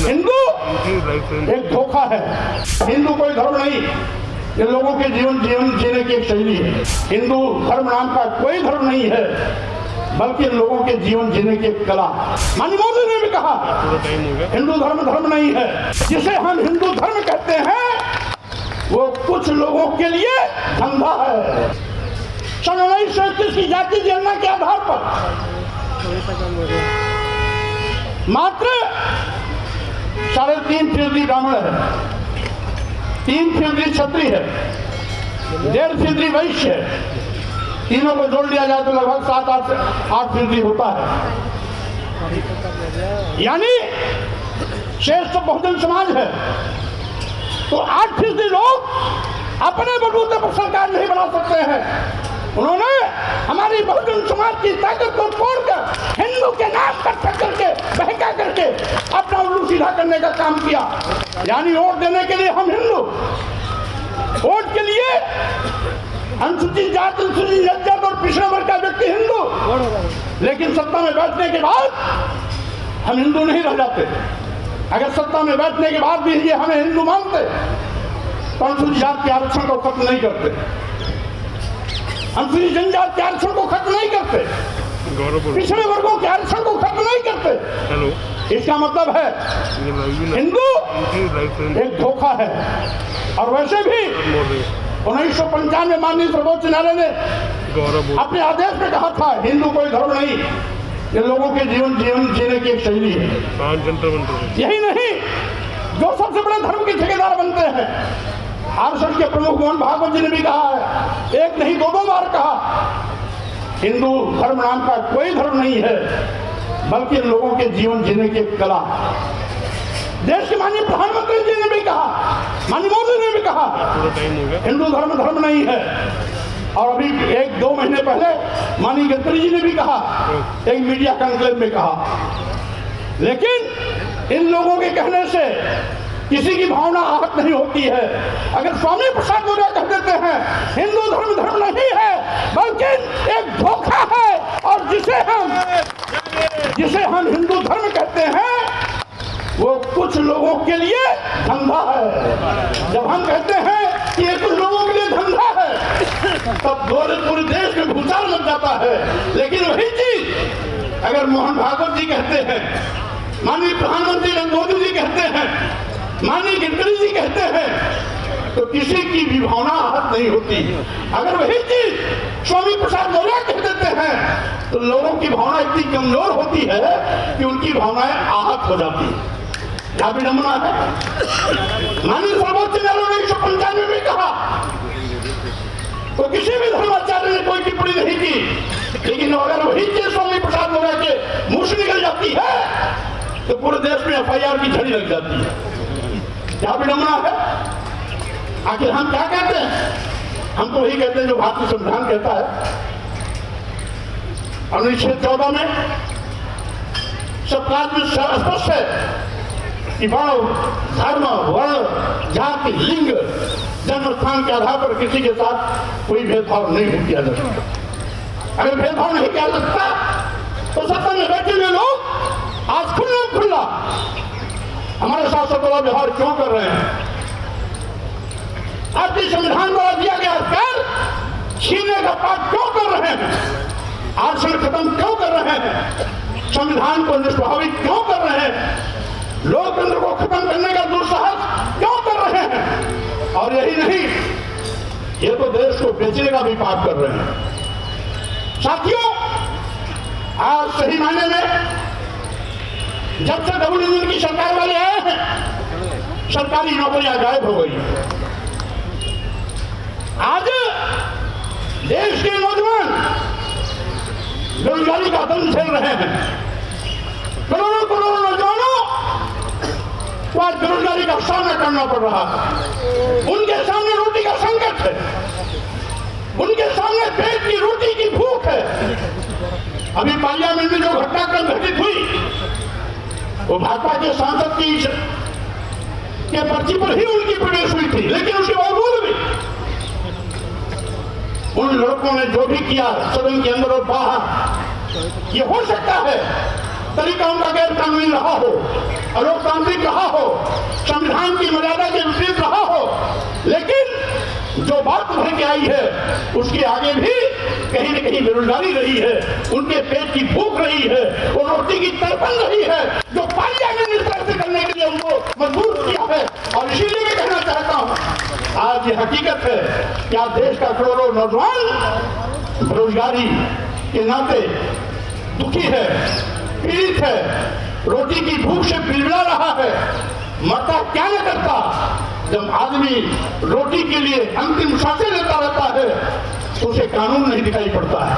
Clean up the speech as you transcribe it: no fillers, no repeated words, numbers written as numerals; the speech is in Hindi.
हिंदू एक धोखा है। हिंदू कोई धर्म नहीं, ये लोगों के जीवन जीने की एक शैली है। हिंदू धर्म नाम का कोई धर्म नहीं है, बल्कि लोगों के जीवन जीने की एक कला। माननीय मोदी ने भी कहा हिंदू धर्म नहीं है। जिसे हम हिंदू धर्म कहते हैं वो कुछ लोगों के लिए धंधा है। सन 1931 की जाति जनगणना के आधार पर मात्र 3.5% ब्राह्मण है, 3% क्षत्रिय है, 1.5% वैश्य है। तीनों को जोड़ दिया जाए तो लगभग 7-8% होता है। यानी शेष तो बहुजन समाज है। तो 8% लोग अपने बलबूते पर सरकार नहीं बना सकते हैं। उन्होंने हमारी बहुजन समाज की ताकत को तोड़कर हिंदू के नाम पर करके बहका करके अपना उल्लू सीधा करने का काम किया। यानी वोट देने के लिए हम हिंदू, वोट के लिए अनुसूचित जाति, अनुसूचित जनजाति और पिछड़े वर्ग का व्यक्ति हिंदू, लेकिन सत्ता में बैठने के बाद हम हिंदू नहीं रह जाते। अगर सत्ता में बैठने के बाद भी ये हमें हिंदू मानते तो अनुसूचित जाति के आरक्षण को खत्म नहीं करते, अनुसूचित जनजाति के आरक्षण को खत्म नहीं करते, पिछड़े वर्गों के आरक्षण को खत्म नहीं करते। इसका मतलब है हिंदू एक धोखा है। और वैसे भी 1995 में माननीय सर्वोच्च न्यायालय ने अपने आदेश में कहा था हिंदू कोई धर्म नहीं, ये लोगों के जीवन जीने की एक शैली है। यही नहीं, जो सबसे बड़े धर्म के ठेकेदार बनते हैं, आरएसएस के प्रमुख मोहन भागवत जी ने भी कहा है, एक नहीं 2 बार कहा, हिंदू धर्म नाम का कोई धर्म नहीं है, बल्कि लोगों के जीवन जीने की एक कला। देश के माननीय प्रधानमंत्री जी ने भी कहा, माननीय मोदी ने भी कहा हिंदू धर्म नहीं है। और अभी 1-2 महीने पहले माननीय गडकरी जी ने भी कहा, एक मीडिया कॉन्क्लेव में कहा। लेकिन इन लोगों के कहने से किसी की भावना आहत नहीं होती है। अगर स्वामी प्रसाद मौर्य कह देते हैं हिंदू धर्म नहीं है, बल्कि एक धोखा है, और जिसे हम हिंदू धर्म कहते हैं वो कुछ लोगों के लिए धंधा है। जब हम कहते हैं कि ये कुछ लोगों के लिए धंधा है, तब पूरे देश में भूचाल मच जाता है। लेकिन वही चीज अगर मोहन भागवत जी कहते हैं, माननीय प्रधानमंत्री नरेंद्र मोदी जी कहते हैं, माननीय गडकरी जी कहते हैं, तो किसी की भी भावना आहत नहीं होती। अगर वही चीज स्वामी प्रसाद मौर्य कह देते हैं तो लोगों की भावना इतनी कमजोर होती है कि उनकी भावनाएं आहत हो जाती है। क्या विडंबना है। माननीय सर्वोच्च न्यायालय ने 1995 में कहा तो किसी भी धर्माचार्य ने कोई टिप्पणी नहीं की, लेकिन अगर वही चीज स्वामी प्रसाद मौर्य के मुंह से निकल जाती है तो पूरे देश में FIR की झड़ी लग जाती है। क्या विडंबना है। आखिर हम क्या कहते हैं? हम तो वही कहते हैं जो भारतीय संविधान कहता है। अनुच्छेद 14 में सबका स्पष्ट है कि धर्म, वर्ण, जाति, लिंग, जन्म स्थान के आधार पर किसी के साथ कोई भेदभाव नहीं किया जा सकता। अगर भेदभाव नहीं किया जा सकता तो सत्ता में बैठे हुए लोग आज खुला हमारे साथ सत्ता व्यवहार क्यों कर रहे हैं? आपके संविधान द्वारा दिया गया अधिकार छीनने का पाप क्यों कर रहे हैं? आरक्षण खत्म क्यों कर रहे हैं? संविधान को निष्प्रभावित क्यों कर रहे हैं? लोकतंत्र को खत्म करने का दुस्साहस क्यों कर रहे हैं? और यही नहीं, ये तो देश को बेचने का भी पाप कर रहे हैं। साथियों, आज सही मायने में जब से डबल इंजन की सरकार वाले आए हैं, सरकारी नौकरियां गायब हो गई। आज देश के नौजवान बेरोजगारी का दंड झेल रहे हैं। करोड़ों नौजवानों को आज बेरोजगारी का सामना करना पड़ रहा है। उनके सामने रोटी का संकट है, उनके सामने पेट की रोटी की भूख है। अभी पार्लियामेंट में जो घटनाक्रम घटित हुई वो भाजपा के सांसद के पर्ची पर ही उनकी प्रवेश हुई थी, लेकिन उसके बावजूद भी उन लड़कों ने जो भी किया सदन के अंदर और बाहर, ये हो सकता है तरीका उनका गैर कानूनी रहा हो, अलोकतांत्रिक रहा हो, संविधान की मर्यादा के विपरीत रहा हो, लेकिन जो बात उभर के आई है उसके आगे भी कहीं न कहीं बेरोजगारी रही है, उनके पेट की भूख रही है, वो रोटी की तड़पन रही है, जो पार्लियामेंट इस तरह से करने के लिए उनको मजबूर किया है। और इसीलिए मैं कहना चाहता हूं, आज ये हकीकत है कि आज देश का करोड़ों नौजवान बेरोजगारी के नाते दुखी है, पीड़ित है, रोटी की भूख से बिलबिला रहा है। मरता क्या न करता जब आदमी रोटी के लिए अंतिम सांसें लेता रहता है तो उसे कानून नहीं दिखाई पड़ता है।